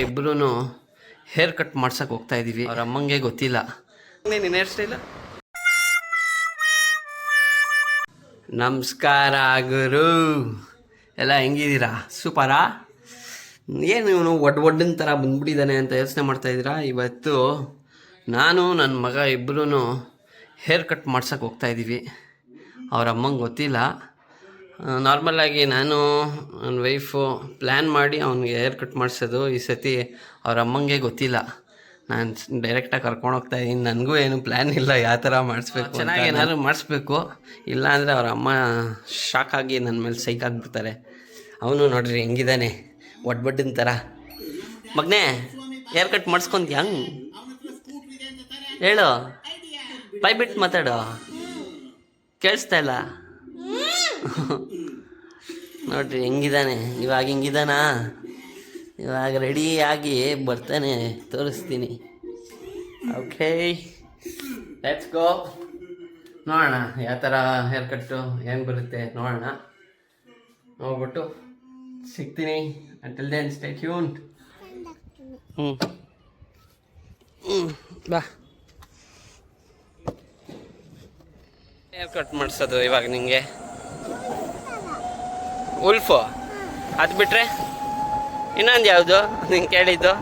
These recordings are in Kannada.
ಇಬ್ಬರೂ ಹೇರ್ ಕಟ್ ಮಾಡ್ಸಕ್ಕೆ ಹೋಗ್ತಾ ಇದ್ದೀವಿ. ಅವ್ರ ಅಮ್ಮಂಗೆ ಗೊತ್ತಿಲ್ಲ. ನೀನು ಹೇರ್ ಸ್ಟೈಲ. ನಮಸ್ಕಾರ ಗುರು, ಎಲ್ಲ ಹೆಂಗಿದ್ದೀರಾ? ಸೂಪರಾ? ಏನು ಇವನು ಒಡ್ಡನ್ ಥರ ಬಂದ್ಬಿಟ್ಟಿದ್ದಾನೆ ಅಂತ ಯೋಚನೆ ಮಾಡ್ತಾಯಿದ್ದೀರಾ? ಇವತ್ತು ನಾನು ನನ್ನ ಮಗ ಇಬ್ಬರೂ ಹೇರ್ ಕಟ್ ಮಾಡ್ಸಕ್ಕೆ ಹೋಗ್ತಾ ಇದ್ದೀವಿ. ಅವ್ರ ಅಮ್ಮಂಗೆ ಗೊತ್ತಿಲ್ಲ. ನಾರ್ಮಲಾಗಿ ನಾನು ನನ್ನ ವೈಫು ಪ್ಲ್ಯಾನ್ ಮಾಡಿ ಅವ್ನಿಗೆ ಹೇರ್ ಕಟ್ ಮಾಡಿಸೋದು. ಈ ಸತಿ ಅವ್ರ ಅಮ್ಮಂಗೆ ಗೊತ್ತಿಲ್ಲ. ನಾನು ಡೈರೆಕ್ಟಾಗಿ ಕರ್ಕೊಂಡು ಹೋಗ್ತಾ ಇದ್ದೀನಿ. ನನಗೂ ಏನು ಪ್ಲ್ಯಾನ್ ಇಲ್ಲ ಯಾವ ಥರ ಮಾಡಿಸ್ಬೇಕು. ಚೆನ್ನಾಗಿ ಏನಾದರೂ ಮಾಡಿಸ್ಬೇಕು, ಇಲ್ಲಾಂದರೆ ಅವ್ರ ಅಮ್ಮ ಶಾಕಾಗಿ ನನ್ನ ಮೇಲೆ ಸೈಕ್ ಆಗಿಬಿಡ್ತಾರೆ. ಅವನು ನೋಡ್ರಿ ಹೆಂಗಿದ್ದಾನೆ, ಒಡ್ಡನ್ ಥರ. ಮಗನೇ ಹೇರ್ ಕಟ್ ಮಾಡಿಸ್ಕೊಂತ ಹೆಂಗೆ ಹೇಳು, ಬಾಯ್ ಬಿಟ್ಟು ಮಾತಾಡು, ಕೇಳಿಸ್ತಾ ಇಲ್ಲ. ನೋಡ್ರಿ ಹೆಂಗಿದ್ದಾನೆ ಇವಾಗ. ಹಿಂಗಿದ್ದಾನ ಇವಾಗ ರೆಡಿಯಾಗಿ ಬರ್ತಾನೆ, ತೋರಿಸ್ತೀನಿ. Okay, let's go. ನೋಡೋಣ ಯಾವ ಥರ ಹೇರ್ ಕಟ್ಟು ಏನು ಬರುತ್ತೆ ನೋಡೋಣ. ನೋಡ್ಬಿಟ್ಟು ಸಿಗ್ತೀನಿ. Until then stay tuned. ಬಾ. ಹೇರ್ ಕಟ್ ಮಾಡಿಸೋದು ಇವಾಗ ನಿಂಗೆ. ಉಲ್ಫು ಅದು ಬಿಟ್ರೆ ಇನ್ನೊಂದು ಯಾವುದು ನಿಂಗೆ ಕೇಳಿದ್ದು?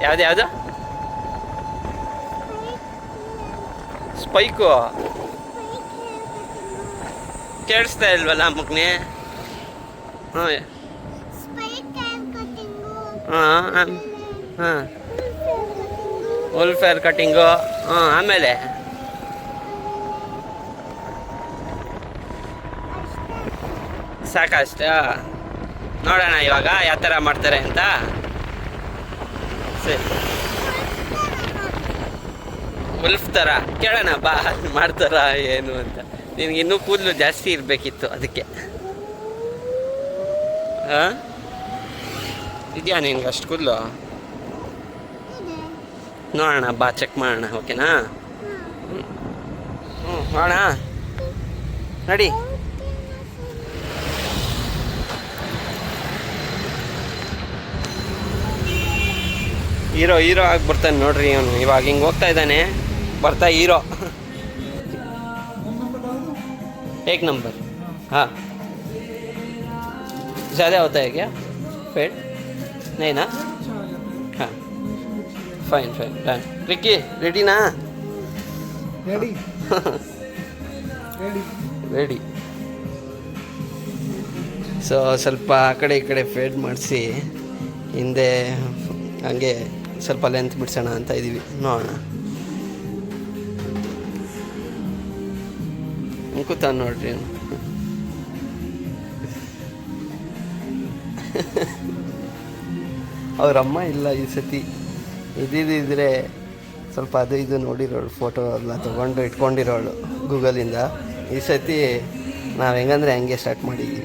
ಯಾವುದು ಸ್ಪೈಕು ಕೇಳಿಸ್ತಾ ಇಲ್ವಲ್ಲ ಮಗನೇ? ಹಾಂ ಉಲ್ಫ್ ಹೇರ್ ಕಟ್ಟಿಂಗು. ಆಮೇಲೆ ಸಾಕಷ್ಟ. ನೋಡೋಣ ಇವಾಗ ಯಾವ ಥರ ಮಾಡ್ತಾರೆ ಅಂತ. ಸರಿ, ಉಲ್ಫ್ ಥರ ಕೇಳೋಣ ಬಾ, ಮಾಡ್ತಾರ ಏನು ಅಂತ. ನಿನಗೆ ಇನ್ನೂ ಕೂದಲು ಜಾಸ್ತಿ ಇರಬೇಕಿತ್ತು, ಅದಕ್ಕೆ. ಹಾಂ, ಇದೆಯಾ ನಿನ್ಗೆ ಅಷ್ಟು ಕೂದಲು? ನೋಡೋಣ ಬಾ, ಚೆಕ್ ಮಾಡೋಣ. ಓಕೆನಾ? ನೋಡೋಣ, ನಡಿ. ಹೀರೋ ಆಗಿ ಬರ್ತಾನೆ ನೋಡ್ರಿ ಅವನು. ಇವಾಗ ಹಿಂಗೆ ಹೋಗ್ತಾ ಇದ್ದಾನೆ, ಬರ್ತಾ ಹೀರೋ. एक नंबर. हाँ, ज़्यादा होता है क्या फेड? नहीं ना? हाँ, फाइन डन. रिक्की रेडी ना? रेडी. ರೆಡಿ. ಸೊ ಸ್ವಲ್ಪ ಆ ಕಡೆ ಈ ಕಡೆ ಫೇಡ್ ಮಾಡಿಸಿ ಹಿಂದೆ ಹಂಗೆ ಸ್ವಲ್ಪ ಲೆಂತ್ ಬಿಡ್ಸೋಣ ಅಂತ ಇದ್ದೀವಿ. ನೋಡೋಣ. ಕೂತ ನೋಡ್ರಿ ಅವ್ರಮ್ಮ ಇಲ್ಲ ಈ ಸತಿ. ಇದ್ದಿದ್ದರೆ ಸ್ವಲ್ಪ ಅದು ಇದು ನೋಡಿರೋಳು, ಫೋಟೋ ಎಲ್ಲ ತೊಗೊಂಡು ಇಟ್ಕೊಂಡಿರೋಳು ಗೂಗಲಿಂದ. ಈ ಸತಿ ನಾವು ಹೆಂಗಂದರೆ ಹಂಗೆ ಸ್ಟಾರ್ಟ್ ಮಾಡಿದ್ದೀವಿ.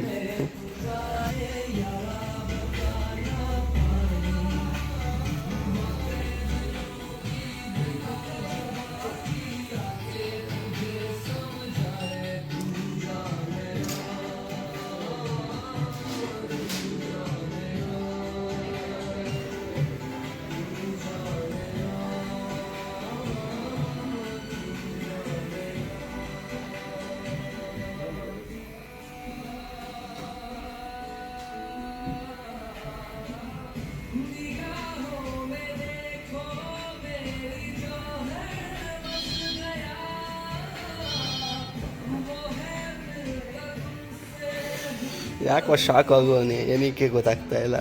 ಯಾಕೋ ಶಾಕ್ ಆಗುವನಿ, ಏನಕ್ಕೆ ಗೊತ್ತಾಗ್ತಾ ಇಲ್ಲ.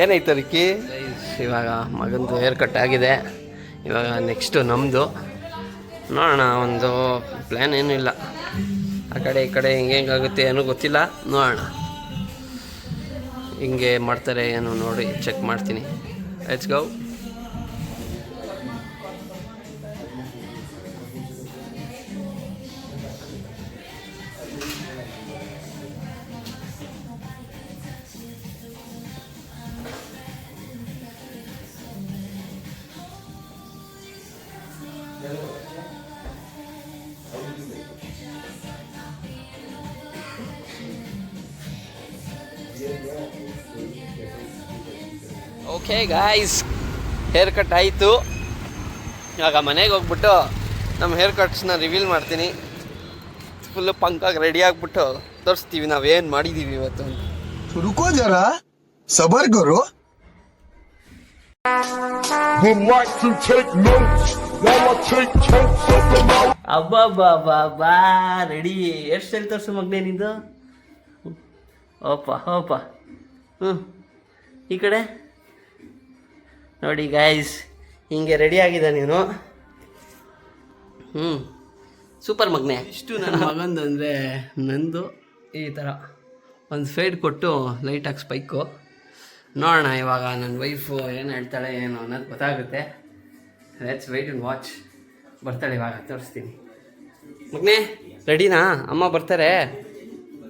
ಏನಾಯ್ತು ರಿಕ್ಕಿ? ಇವಾಗ ಮಗಂದು ಹೇರ್ ಕಟ್ ಆಗಿದೆ. ಇವಾಗ ನೆಕ್ಸ್ಟು ನಮ್ಮದು. ನೋಡೋಣ, ಒಂದು ಪ್ಲ್ಯಾನ್ ಏನೂ ಇಲ್ಲ. ಆ ಕಡೆ ಈ ಕಡೆ ಹೆಂಗಾಗುತ್ತೆ ಏನೂ ಗೊತ್ತಿಲ್ಲ. ನೋಡೋಣ ಹಿಂಗೆ ಮಾಡ್ತಾರೆ ಏನು ನೋಡಿ ಚೆಕ್ ಮಾಡ್ತೀನಿ. Let's go. Okay guys, hair cut ಆಯಿತು. ಇವಾಗ ಮನೆಗೆ ಹೋಗ್ಬಿಟ್ಟು ನಮ್ಮ ಹೇರ್ ಕಟ್ಸ್ನ ರಿವೀಲ್ ಮಾಡ್ತೀನಿ. ಫುಲ್ಲು ಪಂಕಾಗಿ ರೆಡಿ ಆಗಿಬಿಟ್ಟು ತೋರಿಸ್ತೀವಿ ನಾವೇನು ಮಾಡಿದ್ದೀವಿ ಇವತ್ತು ಅಂತ. रुको जरा सबर करो. Would like to take notes while I take totes of the mouth. ಅಬ್ಬಾ ರೆಡಿ. ಹೇರ್ ಸ್ಟೈಲ್ ತೋರಿಸು ಮಗನೇ ನಿಂದು. ಓಪ ಈ ಕಡೆ ನೋಡಿ ಗಾಯ್ಸ್, ಹಿಂಗೆ ರೆಡಿ ಆಗಿದೆ ನೀನು. ಸೂಪರ್ ಮಗನೇ. ಇಷ್ಟು ನನ್ನ ಮಗಂದು ಅಂದರೆ ನಂದು ಈ ಥರ ಒಂದು ಫೇಡ್ ಕೊಟ್ಟು ಲೈಟಾಗಿ ಸ್ಪೈಕು. ನೋಡೋಣ ಇವಾಗ ನನ್ನ ವೈಫು ಏನು ಹೇಳ್ತಾಳೆ ಏನು ಅನ್ನೋದು ಗೊತ್ತಾಗುತ್ತೆ. Let's wait and watch. ಬರ್ತಾಳೆ ಇವಾಗ, ತೋರಿಸ್ತೀನಿ. ಮಗನೇ ರೆಡಿನಾ? ಅಮ್ಮ ಬರ್ತಾರೆ.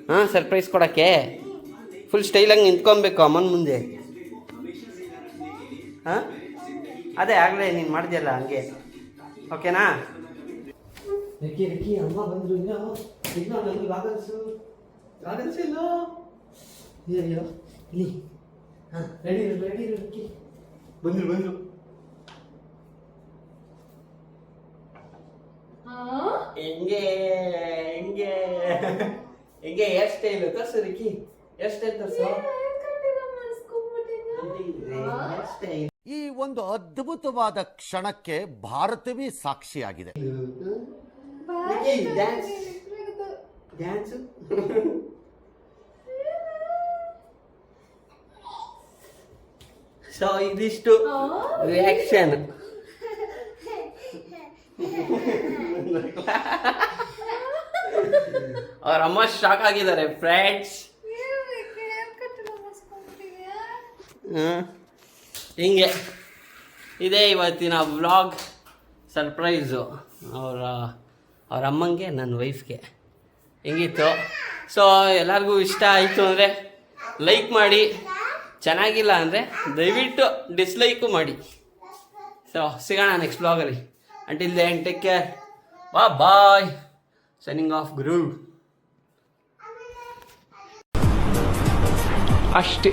ಹಾಂ, ಸರ್ಪ್ರೈಸ್ ಕೊಡೋಕ್ಕೆ ಫುಲ್ ಸ್ಟೈಲಾಗಿ ನಿಂತ್ಕೊಬೇಕು ಅಮ್ಮನ ಮುಂದೆ. ಹಾಂ, ಅದೇ ಆಗಲೇ ನೀನು ಮಾಡಿದ್ಯಲ್ಲ ಹಂಗೆ, ಓಕೆನಾ? ರಿಕ್ಕಿ ಅಮ್ಮ ಬಂದರು. ಇಲ್ಲ ನನಗೆ ಗಾಗಲ್ಸು ಇಲ್ಲ. ಅಯ್ಯೋ ಇಲ್ಲಿ. ಹಾಂ, ರೆಡಿ ರಿಕ್ಕಿ. ಬಂದರು. ಹೆಂಗೆ ಹೇರ್ ಸ್ಟೈಲು ತೋರಿಸು ರಿಕ್ಕಿ. ಹೇರ್ ಸ್ಟೈಲ್ ತೋರಿಸು. ಈ ಒಂದು ಅದ್ಭುತವಾದ ಕ್ಷಣಕ್ಕೆ ಭಾರತವೇ ಸಾಕ್ಷಿಯಾಗಿದೆ. ಡ್ಯಾನ್ಸ್ ಸೊ ಇದಿಷ್ಟು ರಿಯಾಕ್ಷನ್. ಅವ್ರ ಅಮ್ಮ ಶಾಕ್ ಆಗಿದ್ದಾರೆ ಫ್ರೆಂಡ್ಸ್. ಹಿಂಗೆ ಇದೇ ಇವತ್ತಿನ ವ್ಲಾಗ್ ಸರ್ಪ್ರೈಸು ಅವ್ರ ಅಮ್ಮಂಗೆ ನನ್ನ ವೈಫ್ಗೆ. ಹೆಂಗಿತ್ತು? ಸೊ ಎಲ್ಲರಿಗೂ ಇಷ್ಟ ಆಯಿತು ಅಂದರೆ ಲೈಕ್ ಮಾಡಿ, ಚೆನ್ನಾಗಿಲ್ಲ ಅಂದರೆ ದಯವಿಟ್ಟು ಡಿಸ್ಲೈಕು ಮಾಡಿ. ಸೊ ಸಿಗೋಣ ನೆಕ್ಸ್ಟ್ ವ್ಲಾಗಲ್ಲಿ. Until then take care, bye. Signing off ಗುರು. ಅಷ್ಟೇ.